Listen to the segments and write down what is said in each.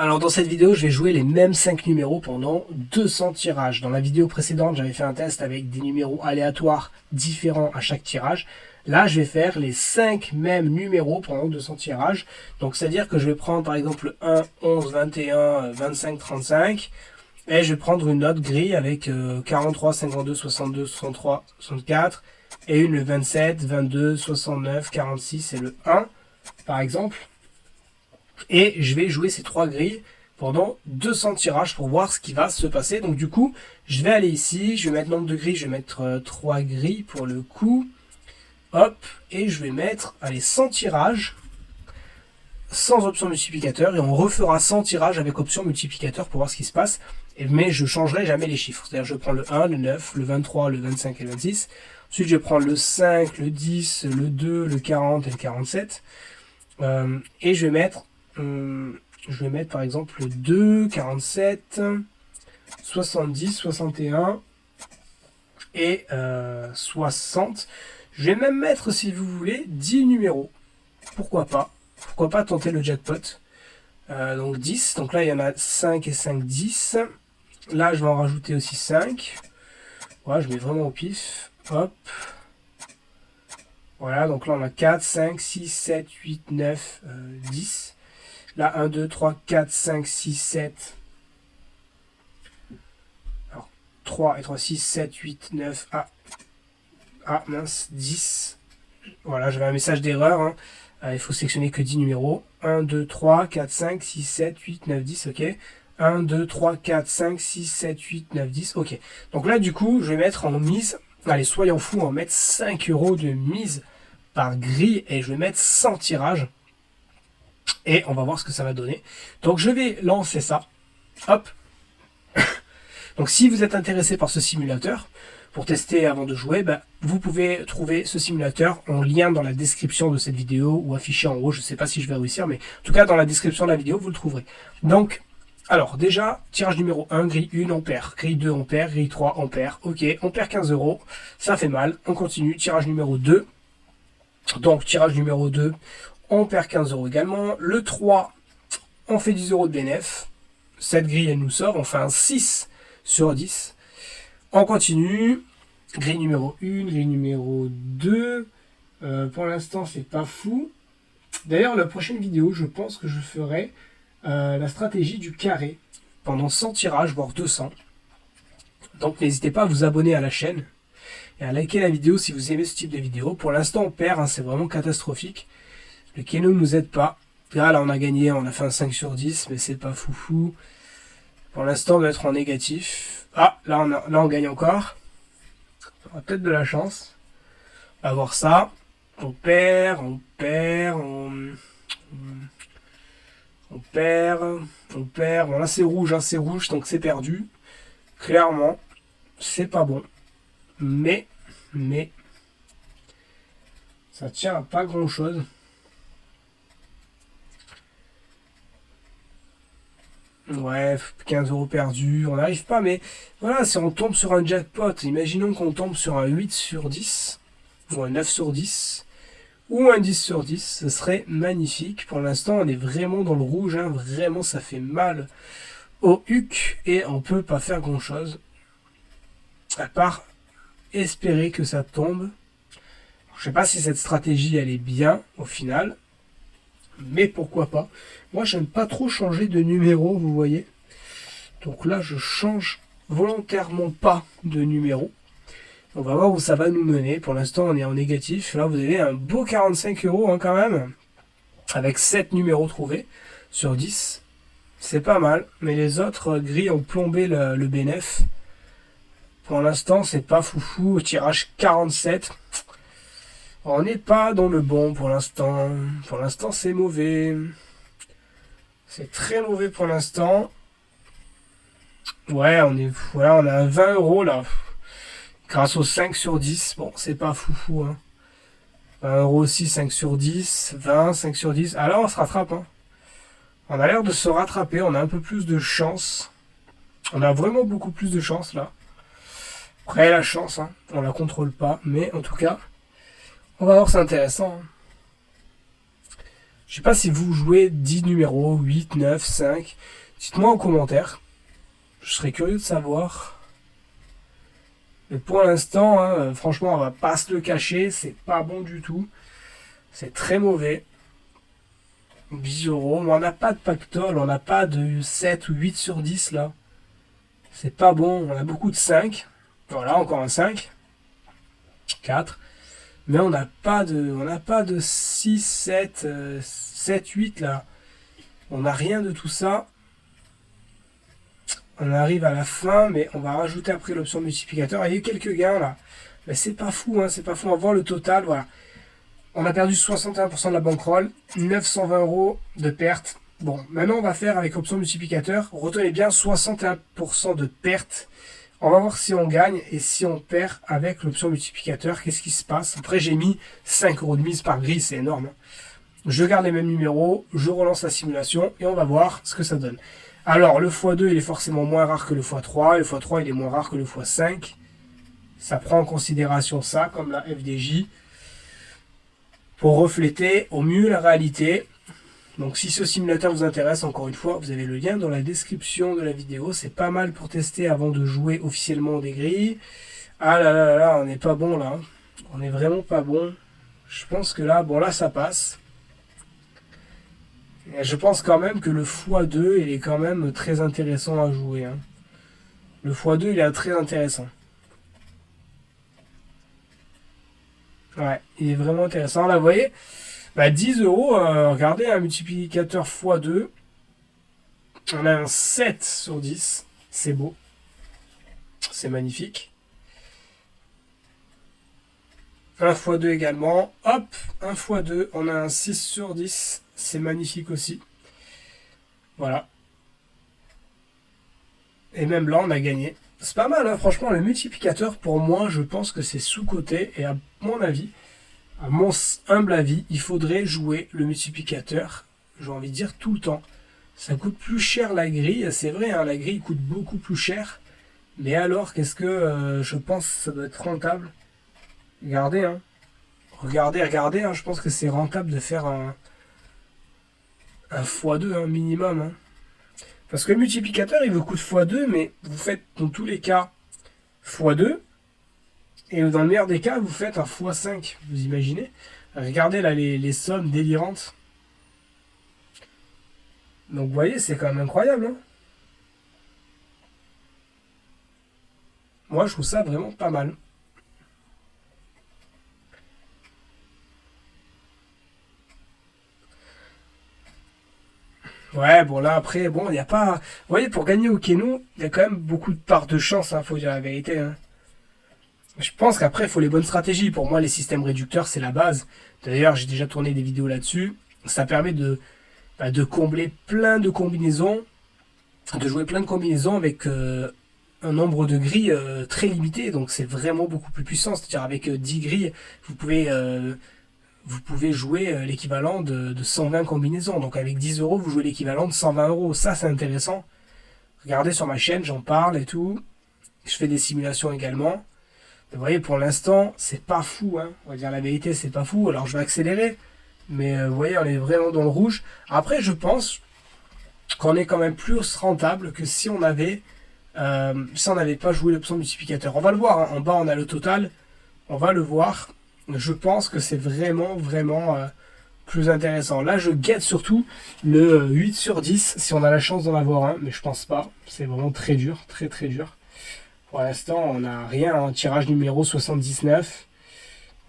Alors dans cette vidéo, je vais jouer les mêmes 5 numéros pendant 200 tirages. Dans la vidéo précédente, j'avais fait un test avec des numéros aléatoires différents à chaque tirage. Là, je vais faire les 5 mêmes numéros pendant 200 tirages. Donc c'est-à-dire que je vais prendre par exemple 1, 11, 21, 25, 35. Et je vais prendre une autre grille avec 43, 52, 62, 63, 64. Et une le 27, 22, 69, 46 et le 1 par exemple. Et je vais jouer ces 3 grilles pendant 200 tirages pour voir ce qui va se passer. Donc du coup, je vais aller ici, je vais mettre nombre de grilles, je vais mettre 3 grilles pour le coup. Hop, et je vais mettre, allez, 100 tirages, sans option multiplicateur, et on refera 100 tirages avec option multiplicateur pour voir ce qui se passe. Mais je ne changerai jamais les chiffres. C'est-à-dire je prends le 1, le 9, le 23, le 25 et le 26. Ensuite, je prends le 5, le 10, le 2, le 40 et le 47. Et je vais mettre par exemple le 2, 47, 70, 61 et 60. Je vais même mettre, si vous voulez, 10 numéros. Pourquoi pas? Pourquoi pas tenter le jackpot? Donc 10. Donc là, il y en a 5 et 5, 10. Là, je vais en rajouter aussi 5. Voilà, je mets vraiment au pif. Hop. Voilà, donc là, on a 4, 5, 6, 7, 8, 9, 10. Là, 1, 2, 3, 4, 5, 6, 7. Alors, 3 et 3, 6, 7, 8, 9. Ah, mince, 10. Voilà, j'avais un message d'erreur. Hein. Il faut sélectionner que 10 numéros. 1, 2, 3, 4, 5, 6, 7, 8, 9, 10. Ok. 1, 2, 3, 4, 5, 6, 7, 8, 9, 10. Ok. Donc là, du coup, je vais mettre en mise. Allez, soyons fous, on va mettre 5 € de mise par grille. Et je vais mettre 100 tirages. Et on va voir ce que ça va donner. Donc je vais lancer ça. Hop. Donc si vous êtes intéressé par ce simulateur, pour tester avant de jouer, vous pouvez trouver ce simulateur en lien dans la description de cette vidéo ou affiché en haut. Je ne sais pas si je vais réussir, mais en tout cas dans la description de la vidéo, vous le trouverez. Donc, alors déjà, tirage numéro 1, grille 1, on perd. Grille 2, on perd. Grille 3, on perd. Ok, on perd 15 €. Ça fait mal. On continue. Tirage numéro 2. Donc, tirage numéro 2, on perd 15 € également. Le 3, on fait 10 € de bénéf. Cette grille, elle nous sort. On fait un 6 sur 10. On continue. Grille numéro 1, grille numéro 2. Pour l'instant, c'est pas fou. D'ailleurs, la prochaine vidéo, je pense que je ferai la stratégie du carré pendant 100 tirages, voire 200. Donc, n'hésitez pas à vous abonner à la chaîne et à liker la vidéo si vous aimez ce type de vidéo. Pour l'instant, on perd. Hein, c'est vraiment catastrophique. Le Keno ne nous aide pas. Là, on a gagné. On a fait un 5 sur 10, mais c'est pas foufou. Pour l'instant, on va être en négatif. Ah, là, on gagne encore. On a peut-être de la chance. On va voir ça. On perd, on perd, on perd, on perd. Bon, là, c'est rouge, hein, c'est rouge, donc c'est perdu. Clairement, c'est pas bon. Mais, ça tient à pas grand-chose. Ouais, 15 € perdus, on n'arrive pas, mais voilà, si on tombe sur un jackpot, imaginons qu'on tombe sur un 8 sur 10, ou un 9 sur 10, ou un 10 sur 10, ce serait magnifique. Pour l'instant, on est vraiment dans le rouge, hein, vraiment, ça fait mal au huc, et on peut pas faire grand-chose, à part espérer que ça tombe. Je sais pas si cette stratégie, elle est bien, au final, mais pourquoi pas. Moi, j'aime pas trop changer de numéro, vous voyez. Donc là, je change volontairement pas de numéro. On va voir où ça va nous mener. Pour l'instant, on est en négatif. Là, vous avez un beau 45 € hein, quand même. Avec 7 numéros trouvés sur 10. C'est pas mal. Mais les autres grilles ont plombé le bénéf. Pour l'instant, c'est pas foufou. Tirage 47. On n'est pas dans le bon pour l'instant. Pour l'instant, c'est mauvais. C'est très mauvais pour l'instant. Ouais, on a 20 € là. Grâce au 5 sur 10. Bon, c'est pas foufou. Hein. 20 € aussi, 5 sur 10. 20, 5 sur 10. Ah là, on se rattrape. Hein. On a l'air de se rattraper. On a un peu plus de chance. On a vraiment beaucoup plus de chance là. Après, la chance, hein, on la contrôle pas. Mais en tout cas, on va voir, c'est intéressant. Hein. Je sais pas si vous jouez 10 numéros, 8, 9, 5. Dites-moi en commentaire. Je serais curieux de savoir. Mais pour l'instant, hein, franchement, on va pas se le cacher. C'est pas bon du tout. C'est très mauvais. 10 euros. Mais on n'a pas de pactole. On n'a pas de 7 ou 8 sur 10 là. C'est pas bon. On a beaucoup de 5. Voilà, encore un 5. 4. Mais on n'a pas de 6, 7, 7, 8 là. On n'a rien de tout ça. On arrive à la fin, mais on va rajouter après l'option multiplicateur. Il y a eu quelques gains là. Mais c'est pas fou, hein, c'est pas fou. On va voir le total, voilà. On a perdu 61% de la bankroll, 920 euros de perte. Bon, maintenant on va faire avec l'option multiplicateur. Retenez bien 61% de perte. On va voir si on gagne et si on perd avec l'option multiplicateur. Qu'est-ce qui se passe? Après, j'ai mis 5 euros de mise par grille, c'est énorme. Je garde les mêmes numéros, je relance la simulation et on va voir ce que ça donne. Alors, le x2, il est forcément moins rare que le x3. Le x3, il est moins rare que le x5. Ça prend en considération ça, comme la FDJ, pour refléter au mieux la réalité. Donc si ce simulateur vous intéresse, encore une fois, vous avez le lien dans la description de la vidéo. C'est pas mal pour tester avant de jouer officiellement des grilles. Ah là là là là, on n'est pas bon là. On n'est vraiment pas bon. Je pense que là, bon là ça passe. Et je pense quand même que le x2, il est quand même très intéressant à jouer. Hein. Le x2, il est très intéressant. Ouais, il est vraiment intéressant. Là, vous voyez, bah, 10 euros, regardez, un multiplicateur x2. On a un 7 sur 10. C'est beau. C'est magnifique. 1 x2 également. Hop, 1 x2. On a un 6 sur 10. C'est magnifique aussi. Voilà. Et même là, on a gagné. C'est pas mal, hein, franchement, le multiplicateur, pour moi, je pense que c'est sous-coté. Et à mon avis, à mon humble avis, il faudrait jouer le multiplicateur, j'ai envie de dire, tout le temps. Ça coûte plus cher la grille, c'est vrai, hein, la grille coûte beaucoup plus cher. Mais alors, qu'est-ce que je pense que ça doit être rentable? Regardez, hein. Regardez, hein, je pense que c'est rentable de faire un x2, un minimum. Hein. Parce que le multiplicateur, il vous coûte x2, mais vous faites dans tous les cas x2. Et dans le meilleur des cas, vous faites un x5. Vous imaginez? Regardez là les sommes délirantes. Donc vous voyez, c'est quand même incroyable. Hein. Moi, je trouve ça vraiment pas mal. Ouais, bon là après, bon, il n'y a pas... Vous voyez, pour gagner au Keno, il y a quand même beaucoup de parts de chance, hein, faut dire la vérité. Hein. Je pense qu'après, il faut les bonnes stratégies. Pour moi, les systèmes réducteurs, c'est la base. D'ailleurs, j'ai déjà tourné des vidéos là-dessus. Ça permet de combler plein de combinaisons, de jouer plein de combinaisons avec un nombre de grilles très limité. Donc, c'est vraiment beaucoup plus puissant. C'est-à-dire, avec 10 grilles, vous pouvez jouer l'équivalent de 120 combinaisons. Donc, avec 10 euros, vous jouez l'équivalent de 120 euros. Ça, c'est intéressant. Regardez sur ma chaîne, j'en parle et tout. Je fais des simulations également. Vous voyez, pour l'instant, c'est pas fou. Hein. On va dire la vérité, c'est pas fou. Alors, je vais accélérer. Mais vous voyez, on est vraiment dans le rouge. Après, je pense qu'on est quand même plus rentable que si on n'avait pas joué l'option multiplicateur. On va le voir. Hein. En bas, on a le total. On va le voir. Je pense que c'est vraiment plus intéressant. Là, je guette surtout le 8 sur 10, si on a la chance d'en avoir un. Mais je pense pas. C'est vraiment très dur. Très, très dur. Pour l'instant, on n'a rien en tirage numéro 79.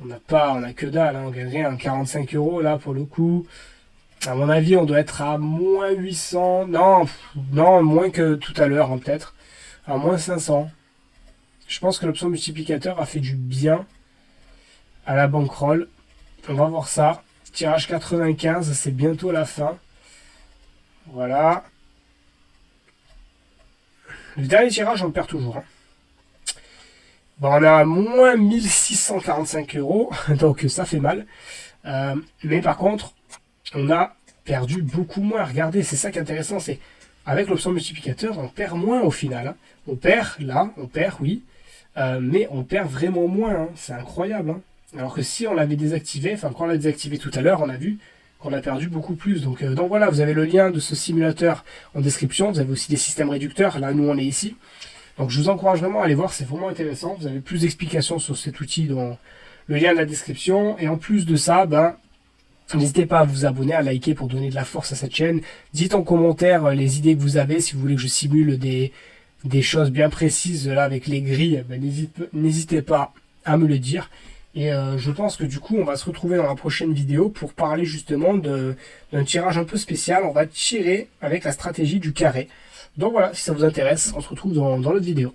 On a que dalle, hein. On gagne rien. 45 euros là pour le coup. À mon avis, on doit être à moins 800. Non, moins que tout à l'heure, hein, peut-être. À moins 500. Je pense que l'option multiplicateur a fait du bien à la bankroll. On va voir ça. Tirage 95, c'est bientôt la fin. Voilà. Le dernier tirage, on le perd toujours. Hein. Bon, on a à moins 1645 euros, donc ça fait mal. Mais par contre, on a perdu beaucoup moins. Regardez, c'est ça qui est intéressant, c'est avec l'option multiplicateur, on perd moins au final. Hein. On perd là, oui, mais on perd vraiment moins. Hein. C'est incroyable. Hein. Alors que si on l'avait désactivé, enfin quand on l'a désactivé tout à l'heure, on a vu, qu'on a perdu beaucoup plus. Donc voilà, vous avez le lien de ce simulateur en description. Vous avez aussi des systèmes réducteurs. Là, nous, on est ici. Donc je vous encourage vraiment à aller voir, c'est vraiment intéressant. Vous avez plus d'explications sur cet outil dans le lien de la description. Et en plus de ça, n'hésitez pas à vous abonner, à liker pour donner de la force à cette chaîne. Dites en commentaire les idées que vous avez, si vous voulez que je simule des choses bien précises là avec les grilles, n'hésitez pas à me le dire. Et je pense que du coup, on va se retrouver dans la prochaine vidéo pour parler justement d'un tirage un peu spécial. On va tirer avec la stratégie du carré. Donc voilà, si ça vous intéresse, on se retrouve dans l'autre vidéo.